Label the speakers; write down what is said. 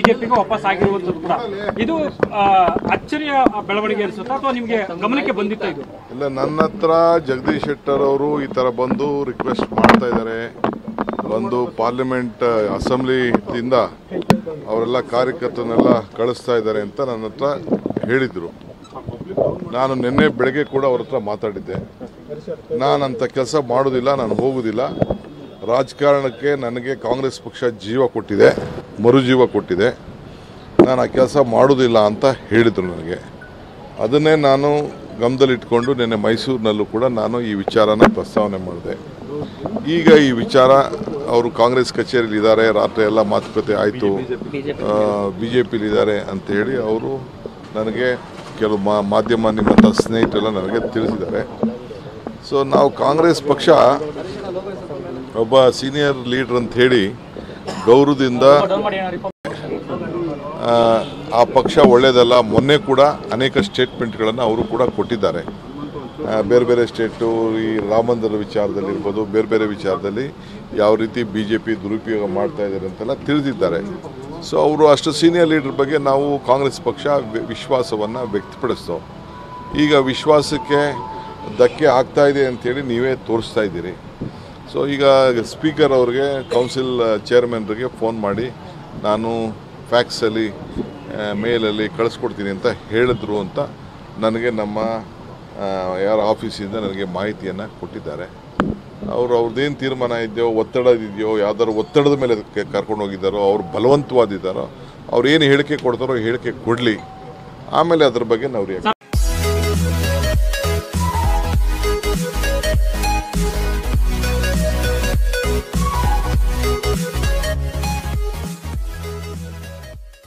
Speaker 1: ಬಿಜೆಪಿಗೆ ವಾಪಸ್ ಆಗಿರುವಂತದ್ದು ಕೂಡ ಇದು ಅಚ್ಚರಿಯ ಬೆಳವಣಿಗೆ ಅನಿಸುತ್ತಾ ಅಥವಾ ನಿಮಗೆ ಗಮನಕ್ಕೆ ಬಂದಿತ್ತಾ ಇದು?
Speaker 2: ಇಲ್ಲ, ನನ್ನ ಹತ್ರ ಜಗದೀಶ್ ಶೆಟ್ಟರ್ ಅವರು ಈ ತರ ಬಂದು ರಿಕ್ವೆಸ್ಟ್ ಮಾಡ್ತಾ ಇದ್ದಾರೆ. ಒಂದು ಪಾರ್ಲಿಮೆಂಟ್ ಅಸೆಂಬ್ಲಿಯಿಂದ ಅವರೆಲ್ಲ ಕಾರ್ಯಕರ್ತರನ್ನೆಲ್ಲ ಕಳಿಸ್ತಾ ಇದ್ದಾರೆ ಅಂತ ನನ್ನ ಹತ್ರ ಹೇಳಿದ್ರು. ನಾನು ನಿನ್ನೆ ಬೆಳಗ್ಗೆ ಕೂಡ ಅವ್ರ ಹತ್ರ ಮಾತಾಡಿದ್ದೆ. ನಾನಂತ ಕೆಲಸ ಮಾಡೋದಿಲ್ಲ, ನಾನು ಹೋಗುವುದಿಲ್ಲ. ರಾಜಕಾರಣಕ್ಕೆ ನನಗೆ ಕಾಂಗ್ರೆಸ್ ಪಕ್ಷ ಜೀವ ಕೊಟ್ಟಿದೆ, ಮರುಜೀವ ಕೊಟ್ಟಿದೆ. ನಾನು ಆ ಕೆಲಸ ಮಾಡೋದಿಲ್ಲ ಅಂತ ಹೇಳಿದರು ನನಗೆ. ಅದನ್ನೇ ನಾನು ಗಮನದಲ್ಲಿಟ್ಕೊಂಡು ನಿನ್ನೆ ಮೈಸೂರಿನಲ್ಲೂ ಕೂಡ ನಾನು ಈ ವಿಚಾರನ ಪ್ರಸ್ತಾವನೆ ಮಾಡಿದೆ. ಈಗ ಈ ವಿಚಾರ ಅವರು ಕಾಂಗ್ರೆಸ್ ಕಚೇರಿಯಲ್ಲಿ ಇದ್ದಾರೆ, ರಾತ್ರಿ ಎಲ್ಲ ಮಾತುಕತೆ ಆಯಿತು, BJPಲಿದ್ದಾರೆ ಅಂತ ಹೇಳಿ ಅವರು ನನಗೆ ಕೆಲವು ಮಾಧ್ಯಮ ನಿಮ್ಮಂಥ ಸ್ನೇಹಿತರೆಲ್ಲ ನನಗೆ ತಿಳಿಸಿದ್ದಾರೆ. ಸೊ ನಾವು ಕಾಂಗ್ರೆಸ್ ಪಕ್ಷ ಒಬ್ಬ ಸೀನಿಯರ್ ಲೀಡರ್ ಅಂತ ಹೇಳಿ ಗೌರವದಿಂದ ಆ ಪಕ್ಷ ಒಳ್ಳೆಯದಲ್ಲ. ಮೊನ್ನೆ ಕೂಡ ಅನೇಕ ಸ್ಟೇಟ್ಮೆಂಟ್ಗಳನ್ನು ಅವರು ಕೂಡ ಕೊಟ್ಟಿದ್ದಾರೆ. ಬೇರೆ ಬೇರೆ ಸ್ಟೇಟು ಈ ರಾಮ ಮಂದಿರ ವಿಚಾರದಲ್ಲಿರ್ಬೋದು, ಬೇರೆ ಬೇರೆ ವಿಚಾರದಲ್ಲಿ ಯಾವ ರೀತಿ BJP ದುರುಪಯೋಗ ಮಾಡ್ತಾ ಇದ್ದಾರೆ ಅಂತೆಲ್ಲ ತಿಳಿದಿದ್ದಾರೆ. ಸೊ ಅವರು ಅಷ್ಟು ಸೀನಿಯರ್ ಲೀಡರ್ ಬಗ್ಗೆ ನಾವು ಕಾಂಗ್ರೆಸ್ ಪಕ್ಷ ವಿಶ್ವಾಸವನ್ನು ವ್ಯಕ್ತಪಡಿಸ್ತೋ. ಈಗ ವಿಶ್ವಾಸಕ್ಕೆ ಧಕ್ಕೆ ಆಗ್ತಾ ಇದೆ ಅಂಥೇಳಿ ನೀವೇ ತೋರಿಸ್ತಾ ಇದ್ದೀರಿ. ಸೊ ಈಗ ಸ್ಪೀಕರ್ ಅವ್ರಿಗೆ, ಕೌನ್ಸಿಲ್ ಚೇರ್ಮನ್ರಿಗೆ ಫೋನ್ ಮಾಡಿ ನಾನು ಫ್ಯಾಕ್ಸಲ್ಲಿ ಮೇಲಲ್ಲಿ ಕಳಿಸ್ಕೊಡ್ತೀನಿ ಅಂತ ಹೇಳಿದ್ರು ಅಂತ ನನಗೆ ನಮ್ಮ ಯಾರ ಆಫೀಸಿಂದ ನನಗೆ ಮಾಹಿತಿಯನ್ನು ಕೊಟ್ಟಿದ್ದಾರೆ. ಅವ್ರದ್ದೇನು ತೀರ್ಮಾನ ಇದೆಯೋ, ಒತ್ತಡ ಇದೆಯೋ, ಯಾವ್ದಾದ್ರು ಒತ್ತಡದ ಮೇಲೆ ಕರ್ಕೊಂಡು ಹೋಗಿದ್ದಾರೋ, ಅವ್ರು ಬಲವಂತವಾದಿದ್ದಾರೋ, ಅವ್ರು ಏನು ಹೇಳಿಕೆ ಕೊಡ್ತಾರೋ ಹೇಳಿಕೆ ಕೊಡಲಿ, ಆಮೇಲೆ ಅದ್ರ ಬಗ್ಗೆ ನಾವು